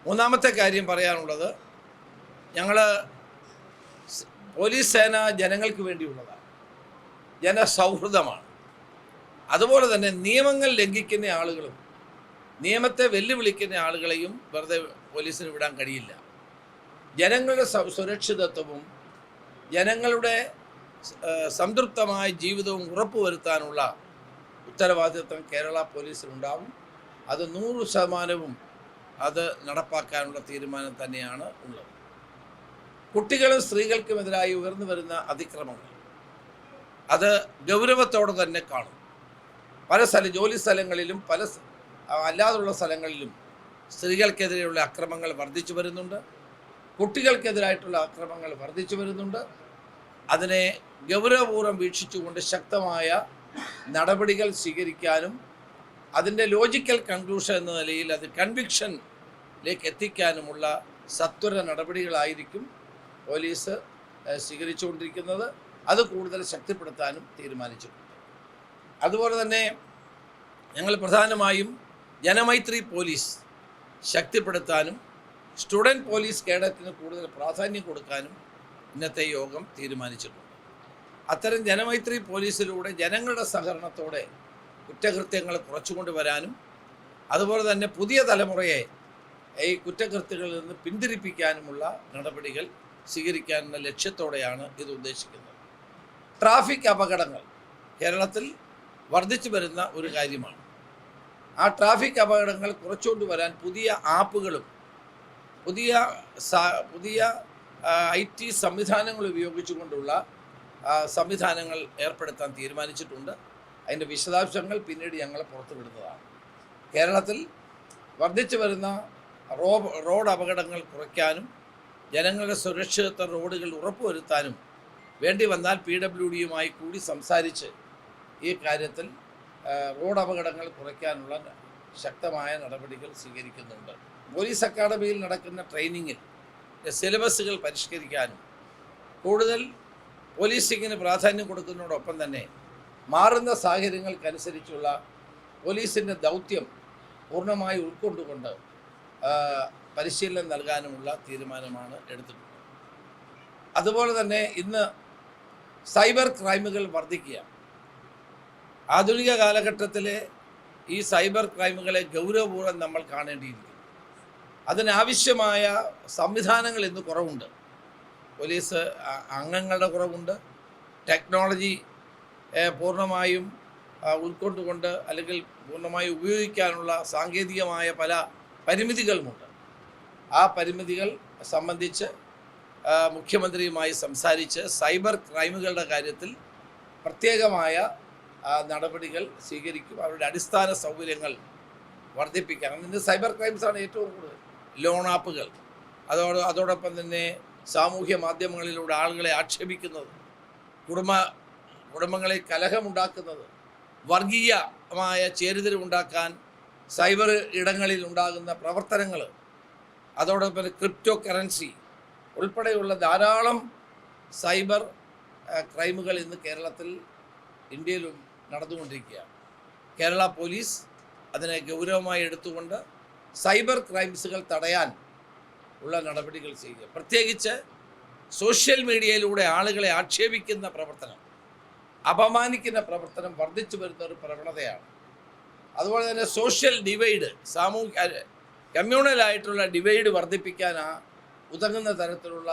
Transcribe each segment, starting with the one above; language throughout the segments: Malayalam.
മൂന്നാമത്തെ കാര്യം പറയാനുള്ളത്, ഞങ്ങൾ പോലീസ് സേന ജനങ്ങൾക്ക് വേണ്ടിയുള്ളതാണ്, ജനസൗഹൃദമാണ്. അതുപോലെ തന്നെ നിയമങ്ങൾ ലംഘിക്കുന്ന ആളുകളും നിയമത്തെ വെല്ലുവിളിക്കുന്ന ആളുകളെയും വെറുതെ പോലീസിന് വിടാൻ കഴിയില്ല. ജനങ്ങളുടെ സുരക്ഷിതത്വവും ജനങ്ങളുടെ സംതൃപ്തമായ ജീവിതവും ഉറപ്പുവരുത്താനുള്ള ഉത്തരവാദിത്വം കേരള പോലീസിനുണ്ടാവും. അത് 100% അത് നടപ്പാക്കാനുള്ള തീരുമാനം തന്നെയാണ് ഉള്ളത്. കുട്ടികളും സ്ത്രീകൾക്കുമെതിരായി ഉയർന്നു വരുന്ന അതിക്രമങ്ങൾ അത് ഗൗരവത്തോടെ തന്നെ കാണും. പല ജോലി സ്ഥലങ്ങളിലും അല്ലാതുള്ള സ്ഥലങ്ങളിലും സ്ത്രീകൾക്കെതിരെയുള്ള അക്രമങ്ങൾ വർദ്ധിച്ചു വരുന്നുണ്ട്, കുട്ടികൾക്കെതിരായിട്ടുള്ള അക്രമങ്ങൾ വർദ്ധിച്ചു വരുന്നുണ്ട്. അതിനെ ഗൗരവപൂർവ്വം വീക്ഷിച്ചുകൊണ്ട് ശക്തമായ നടപടികൾ സ്വീകരിക്കാനും അതിൻ്റെ ലോജിക്കൽ കൺക്ലൂഷൻ എന്ന നിലയിൽ അത് കൺവിക്ഷനിലേക്ക് എത്തിക്കാനുമുള്ള സത്വര നടപടികളായിരിക്കും പോലീസ് സ്വീകരിച്ചുകൊണ്ടിരിക്കുന്നത്. അത് കൂടുതൽ ശക്തിപ്പെടുത്താനും തീരുമാനിച്ചിട്ടുണ്ട്. അതുപോലെ തന്നെ ഞങ്ങൾ പ്രധാനമായും ജനമൈത്രി പോലീസ് ശക്തിപ്പെടുത്താനും സ്റ്റുഡൻറ്റ് പോലീസ് കേഡറ്റിന് കൂടുതൽ പ്രാധാന്യം കൊടുക്കാനും ഇന്നത്തെ യോഗം തീരുമാനിച്ചിട്ടുണ്ട്. അത്തരം ജനമൈത്രി പോലീസിലൂടെ ജനങ്ങളുടെ സഹകരണത്തോടെ കുറ്റകൃത്യങ്ങൾ കുറച്ചുകൊണ്ട് വരാനും അതുപോലെ തന്നെ പുതിയ തലമുറയെ ഈ കുറ്റകൃത്യങ്ങളിൽ നിന്ന് പിന്തിരിപ്പിക്കാനുമുള്ള നടപടികൾ സ്വീകരിക്കാനുള്ള ലക്ഷ്യത്തോടെയാണ് ഇത് ഉദ്ദേശിക്കുന്നത്. ട്രാഫിക് അപകടങ്ങൾ കേരളത്തിൽ വർദ്ധിച്ചു വരുന്ന ഒരു കാര്യമാണ്. ആ ട്രാഫിക് അപകടങ്ങൾ കുറച്ചുകൊണ്ട് വരാൻ പുതിയ ആപ്പുകളും പുതിയ IT സംവിധാനങ്ങൾ ഉപയോഗിച്ചുകൊണ്ടുള്ള സംവിധാനങ്ങൾ ഏർപ്പെടുത്താൻ തീരുമാനിച്ചിട്ടുണ്ട്. അതിൻ്റെ വിശദാംശങ്ങൾ പിന്നീട് ഞങ്ങൾ പുറത്തുവിടുന്നതാണ്. കേരളത്തിൽ വർദ്ധിച്ചു വരുന്ന റോഡ് അപകടങ്ങൾ കുറയ്ക്കാനും ജനങ്ങളുടെ സുരക്ഷിതത്വ റോഡുകൾ ഉറപ്പുവരുത്താനും വേണ്ടി വന്നാൽ PWDയുമായി കൂടി സംസാരിച്ച് ഈ കാര്യത്തിൽ റോഡ് അപകടങ്ങൾ കുറയ്ക്കാനുള്ള ശക്തമായ നടപടികൾ സ്വീകരിക്കുന്നുണ്ട്. പോലീസ് അക്കാഡമിയിൽ നടക്കുന്ന ട്രെയിനിങ്ങിൽ സിലബസുകൾ പരിഷ്കരിക്കാനും കൂടുതൽ പോലീസിങ്ങിന് പ്രാധാന്യം കൊടുക്കുന്നതോടൊപ്പം തന്നെ മാറുന്ന സാഹചര്യങ്ങൾക്കനുസരിച്ചുള്ള പോലീസിൻ്റെ ദൗത്യം പൂർണ്ണമായി ഉൾക്കൊണ്ടുകൊണ്ട് പരിശീലനം നൽകാനുമുള്ള തീരുമാനമാണ് എടുത്തിട്ടുള്ളത്. അതുപോലെ തന്നെ ഇന്ന് സൈബർ ക്രൈമുകൾ വർദ്ധിക്കുകയാണ്. ആധുനിക കാലഘട്ടത്തിലെ ഈ സൈബർ ക്രൈമുകളെ ഗൗരവപൂർവ്വം നമ്മൾ കാണേണ്ടിയിരിക്കുന്നു. അതിനാവശ്യമായ സംവിധാനങ്ങൾ ഇന്ന് കുറവുണ്ട്. പോലീസ് അംഗങ്ങളുടെ കുറവുണ്ട്. ടെക്നോളജി പൂർണ്ണമായും ഉൾക്കൊണ്ടുകൊണ്ട് അല്ലെങ്കിൽ പൂർണ്ണമായി ഉപയോഗിക്കാനുള്ള സാങ്കേതികമായ പല പരിമിതികളുമുണ്ട്. ആ പരിമിതികൾ സംബന്ധിച്ച് മുഖ്യമന്ത്രിയുമായി സംസാരിച്ച് സൈബർ ക്രൈമുകളുടെ കാര്യത്തിൽ പ്രത്യേകമായ നടപടികൾ സ്വീകരിക്കും. അവരുടെ അടിസ്ഥാന സൗകര്യങ്ങൾ വർദ്ധിപ്പിക്കാൻ. ഇന്ന് സൈബർ ക്രൈംസാണ് ഏറ്റവും കൂടുതൽ. ലോൺ ആപ്പുകൾ, അതോടൊപ്പം തന്നെ സാമൂഹ്യ മാധ്യമങ്ങളിലൂടെ ആളുകളെ ആക്ഷേപിക്കുന്നത്, കുടുംബങ്ങളിൽ കലഹമുണ്ടാക്കുന്നത്, വർഗീയമായ ചേരിതിരിവുണ്ടാക്കാൻ സൈബർ ഇടങ്ങളിൽ ഉണ്ടാകുന്ന പ്രവർത്തനങ്ങൾ, അതോടൊപ്പം ക്രിപ്റ്റോ കറൻസി ഉൾപ്പെടെയുള്ള ധാരാളം സൈബർ ക്രൈമുകൾ ഇന്ന് ഇന്ത്യയിലും നടന്നുകൊണ്ടിരിക്കുകയാണ്. കേരള പോലീസ് അതിനെ ഗൗരവമായി എടുത്തുകൊണ്ട് സൈബർ ക്രൈംസുകൾ തടയാൻ ഉള്ള നടപടികൾ ചെയ്യുക. പ്രത്യേകിച്ച് സോഷ്യൽ മീഡിയയിലൂടെ ആളുകളെ ആക്ഷേപിക്കുന്ന പ്രവർത്തനം, അപമാനിക്കുന്ന പ്രവർത്തനം വർദ്ധിച്ചു വരുന്ന ഒരു പ്രവണതയാണ്. അതുപോലെ തന്നെ സോഷ്യൽ ഡിവൈഡ്, കമ്മ്യൂണലായിട്ടുള്ള ഡിവൈഡ് വർദ്ധിപ്പിക്കാൻ ഉതകുന്ന തരത്തിലുള്ള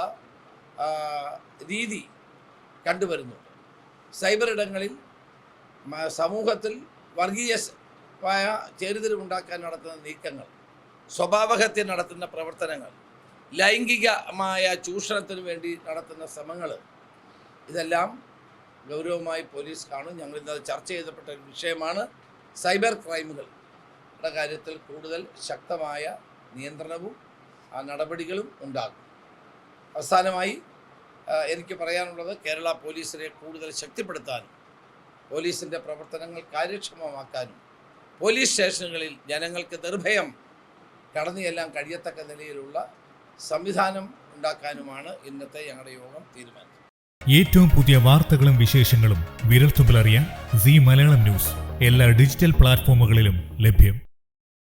രീതി കണ്ടുവരുന്നുണ്ട്. സൈബർ ഇടങ്ങളിൽ സമൂഹത്തിൽ വർഗീയമായ ചേരിതിരിവുണ്ടാക്കാൻ നടത്തുന്ന നീക്കങ്ങൾ, സ്വഭാവഹത്യ നടത്തുന്ന പ്രവർത്തനങ്ങൾ, ലൈംഗികമായ ചൂഷണത്തിന് വേണ്ടി നടത്തുന്ന ശ്രമങ്ങൾ, ഇതെല്ലാം ഗൗരവമായി പോലീസ് കാണും. ഞങ്ങൾ ഇന്നത് ചർച്ച ചെയ്തപ്പെട്ട ഒരു വിഷയമാണ്. സൈബർ ക്രൈമുകളുടെ കാര്യത്തിൽ കൂടുതൽ ശക്തമായ നിയന്ത്രണവും നടപടികളും ഉണ്ടാകും. അവസാനമായി എനിക്ക് പറയാനുള്ളത്, കേരള പോലീസിനെ കൂടുതൽ ശക്തിപ്പെടുത്താനും പോലീസിൻ്റെ പ്രവർത്തനങ്ങൾ കാര്യക്ഷമമാക്കാനും പോലീസ് സ്റ്റേഷനുകളിൽ ജനങ്ങൾക്ക് നിർഭയം കടന്നു ചെല്ലാൻ കഴിയത്തക്ക നിലയിലുള്ള സംവിധാനം ഉണ്ടാക്കാനുമാണ് ഇന്നത്തെ ഞങ്ങളുടെ യോഗം തീരുമാനിച്ചത്. ഏറ്റവും പുതിയ വാർത്തകളും വിശേഷങ്ങളും വിരൽത്തുമ്പിലറിയാൻ സീ മലയാളം ന്യൂസ് എല്ലാ ഡിജിറ്റൽ പ്ലാറ്റ്ഫോമുകളിലും ലഭ്യം.